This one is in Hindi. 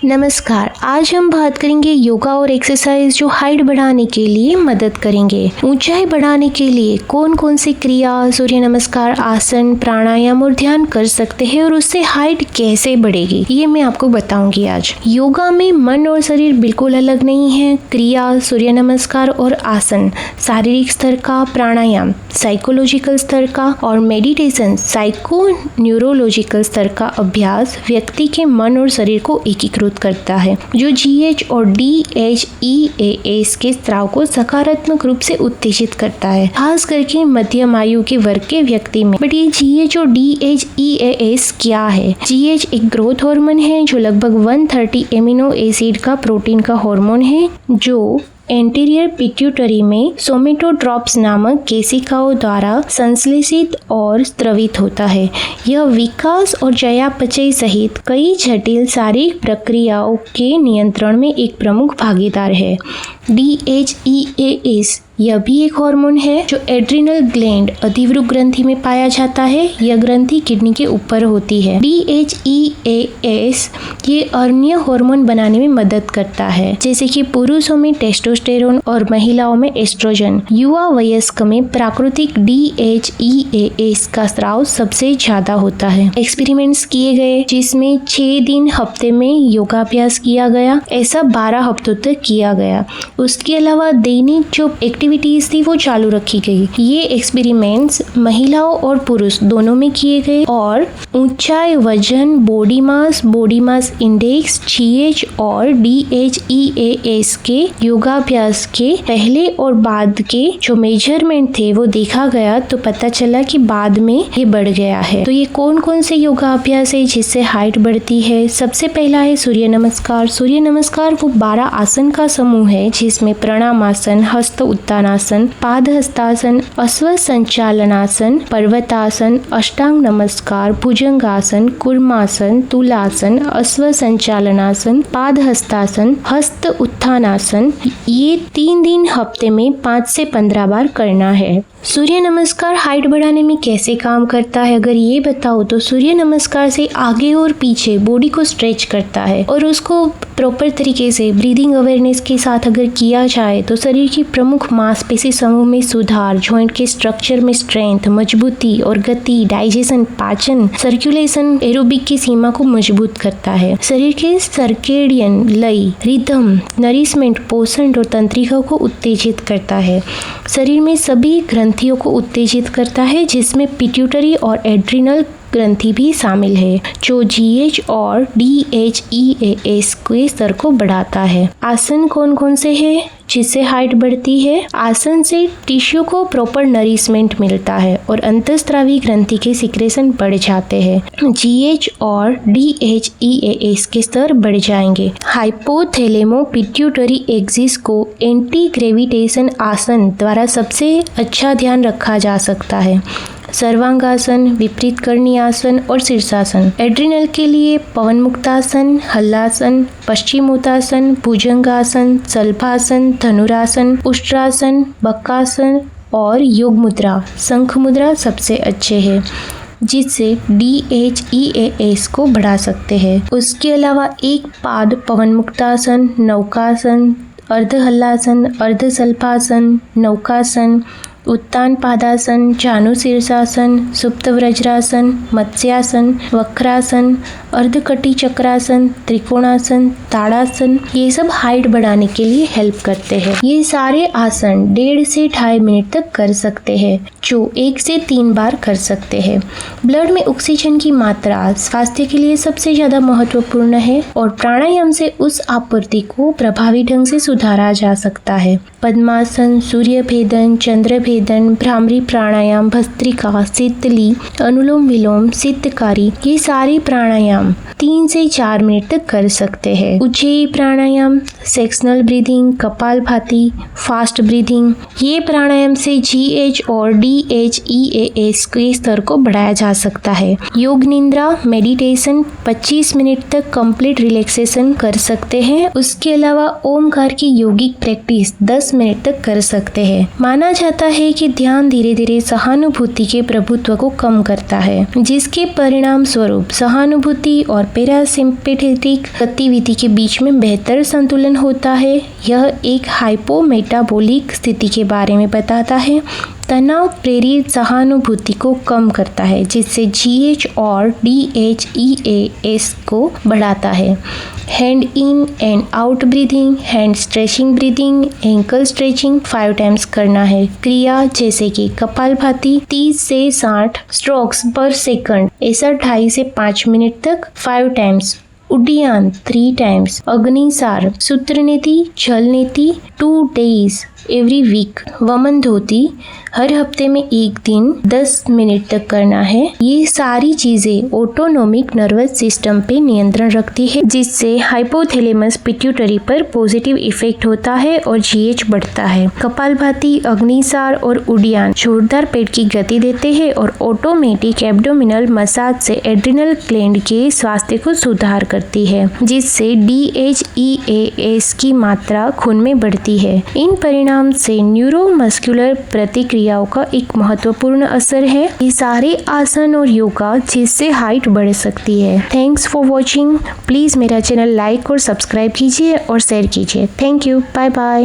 नमस्कार। आज हम बात करेंगे योगा और एक्सरसाइज जो हाइट बढ़ाने के लिए मदद करेंगे। ऊंचाई बढ़ाने के लिए कौन कौन सी क्रिया, सूर्य नमस्कार, आसन, प्राणायाम और ध्यान कर सकते हैं और उससे हाइट कैसे बढ़ेगी, ये मैं आपको बताऊंगी आज। योगा में मन और शरीर बिल्कुल अलग नहीं है। क्रिया, सूर्य नमस्कार और आसन शारीरिक स्तर का, प्राणायाम साइकोलॉजिकल स्तर का और मेडिटेशन साइको न्यूरोलॉजिकल स्तर का अभ्यास व्यक्ति के मन और शरीर को एकीकृत करता है, जो GH और DHEAS के स्राव को सकारात्मक रूप से उत्तेजित करता है, खास करके मध्यम आयु के वर्ग के व्यक्ति में। बट ये GH और DHEAS क्या है? GH एक ग्रोथ हार्मोन है जो लगभग 130 एमिनो एसिड का प्रोटीन का हार्मोन है, जो एंटीरियर पिट्यूटरी में सोमेटोट्रॉप्स नामक केशिकाओं द्वारा संश्लेषित और स्रवित होता है। यह विकास और चयापचय सहित कई जटिल शारीरिक प्रक्रियाओं के नियंत्रण में एक प्रमुख भागीदार है। DHEAS यह भी एक हार्मोन है जो एड्रिनल ग्लैंड अधिवृक्क ग्रंथि में पाया जाता है। यह ग्रंथि किडनी के ऊपर होती है। DHEAS ये अन्य हार्मोन बनाने में मदद करता है, जैसे कि पुरुषों में टेस्टोस्टेरोन और महिलाओं में एस्ट्रोजन। युवा वयस्क में प्राकृतिक DHEAS का स्राव सबसे ज्यादा होता है। एक्सपेरिमेंट्स किए गए जिसमें 6 दिन हफ्ते में योगाभ्यास किया गया, ऐसा 12 हफ्तों तक किया गया। उसके अलावा दैनिक जो एक्टिविटीज थी वो चालू रखी गई। ये एक्सपेरिमेंट्स महिलाओं और पुरुष दोनों में किए गए और ऊंचाई, वजन, बॉडी मास इंडेक्स, GH और DHEAS के योगाभ्यास के पहले और बाद के जो मेजरमेंट थे वो देखा गया, तो पता चला कि बाद में ये बढ़ गया है। तो ये कौन कौन से योगाभ्यास है जिससे हाइट बढ़ती है? सबसे पहला है सूर्य नमस्कार। सूर्य नमस्कार वो 12 आसन का समूह है जिसमें प्रणामासन, हस्त उत्तानासन, पाद हस्तासन, अश्व संचालनासन, पर्वतासन, अष्टांग नमस्कार, भुजंगासन, कूर्मासन, तुलासन, अश्व संचालनासन, पाद हस्तासन, हस्त उत्थानासन, ये 3 दिन हफ्ते में 5 से 15 बार करना है। सूर्य नमस्कार हाइट बढ़ाने में कैसे काम करता है अगर ये बताओ तो सूर्य नमस्कार से आगे और पीछे बॉडी को स्ट्रेच करता है और उसको प्रॉपर तरीके से ब्रीदिंग अवेयरनेस के साथ अगर किया जाए तो शरीर की प्रमुख मांसपेशी समूह में सुधार, जॉइंट के स्ट्रक्चर में स्ट्रेंथ, मजबूती और गति, डाइजेशन, पाचन, सर्कुलेशन, एरोबिक की सीमा को मजबूत करता है। शरीर के सर्केडियन लय, रिदम, नरिशमेंट, पोषण और तंत्रिका को उत्तेजित करता है। शरीर में सभी ग्रंथियों को उत्तेजित करता है जिसमें पिट्यूटरी और एड्रिनल ग्रंथि भी शामिल है, जो GH और DHEAS के स्तर को बढ़ाता है। आसन कौन कौन से हैं जिससे हाइट बढ़ती है? आसन से टिश्यू को प्रॉपर नरिशमेंट मिलता है और अंतःस्रावी ग्रंथि के सिक्रेशन बढ़ जाते हैं। GH और DHEAS के स्तर बढ़ जाएंगे। हाइपोथैलेमो पिट्यूटरी एक्सिस को एंटी ग्रेविटेशन आसन द्वारा सबसे अच्छा ध्यान रखा जा सकता है। सर्वांगासन, विपरीत करणी आसन और शीर्षासन। एड्रिनल के लिए पवन मुक्तासन, हल्लासन, पश्चिमोत्तासन, भुजंगासन, सल्पासन, धनुरासन, उष्ट्रासन, बक्कासन और योग मुद्रा, शंख मुद्रा सबसे अच्छे हैं, जिससे DHEAS को बढ़ा सकते हैं। उसके अलावा एक पाद पवन मुक्तासन, नौकासन, अर्ध हल्लासन, अर्ध सल्पासन, नौकासन, उत्तान पादासन, जानु शीर्षासन, सुप्त वज्रासन, मत्स्यासन, वक्रासन, अर्धकटी चक्रासन, त्रिकोणासन, ताड़ासन, ये सब हाइट बढ़ाने के लिए हेल्प करते हैं। ये सारे आसन 1.5 से 2.5 मिनट तक कर सकते हैं, जो 1 से 3 बार कर सकते हैं। ब्लड में ऑक्सीजन की मात्रा स्वास्थ्य के लिए सबसे ज्यादा महत्वपूर्ण है और प्राणायाम से उस आपूर्ति को प्रभावी ढंग से सुधारा जा सकता है। पद्मासन, सूर्य भेदन, चंद्र भेदन, भ्रामरी प्राणायाम, भस्त्रिका, शीतली, अनुलोम विलोम, सिद्धकारी, ये सारे प्राणायाम 3 से 4 मिनट तक कर सकते हैं। Ujjayi pranayama, sectional breathing, Kapalbhati, fast breathing, ये प्राणायाम से GH और DHEAS के स्तर को बढ़ाया जा सकता है। योग निद्रा मेडिटेशन 25 मिनट तक कंप्लीट रिलैक्सेशन कर सकते हैं। उसके अलावा ओमकार की योगिक प्रैक्टिस 10 10 मिनट तक कर सकते हैं। माना जाता है कि ध्यान धीरे धीरे सहानुभूति के प्रभुत्व को कम करता है, जिसके परिणाम स्वरूप सहानुभूति और पैरासिम्पैथेटिक गतिविधि के बीच में बेहतर संतुलन होता है। यह एक हाइपोमेटाबोलिक स्थिति के बारे में बताता है। तनाव प्रेरित सहानुभूति को कम करता है, जिससे GH और DHEAS को बढ़ाता है। Hand in and out breathing, hand stretching breathing, ankle stretching 5 times करना है। क्रिया जैसे कि कपालभाति 30 से 60 स्ट्रोक्स पर सेकंड, ऐसा 2.5 से 5 मिनट तक 5 times. Uddiyana 3 times. Agnisar, Sutraneti, Jalneti 2 days every week. Vaman Dhauti हर हफ्ते में 1 दिन 10 मिनट तक करना है। ये सारी चीजें ऑटोनोमिक नर्वस सिस्टम पे नियंत्रण रखती है, जिससे हाइपोथैलेमस पिट्यूटरी पर पॉजिटिव इफेक्ट होता है और GH बढ़ता है। कपालभाति, अग्निसार और उड्डयन जोरदार पेट की गति देते हैं और ऑटोमेटिक एब्डोमिनल मसाज से एड्रिनल ग्लैंड के स्वास्थ्य को सुधार करती है, जिससे DHEAS की मात्रा खून में बढ़ती है। इन परिणाम से न्यूरोमस्कुलर प्रतिक्रियाओं का एक महत्वपूर्ण असर है। ये सारे आसन और योगा जिससे हाइट बढ़ सकती है। Thanks for watching. प्लीज मेरा चैनल लाइक और सब्सक्राइब कीजिए और शेयर कीजिए। Thank you. Bye bye.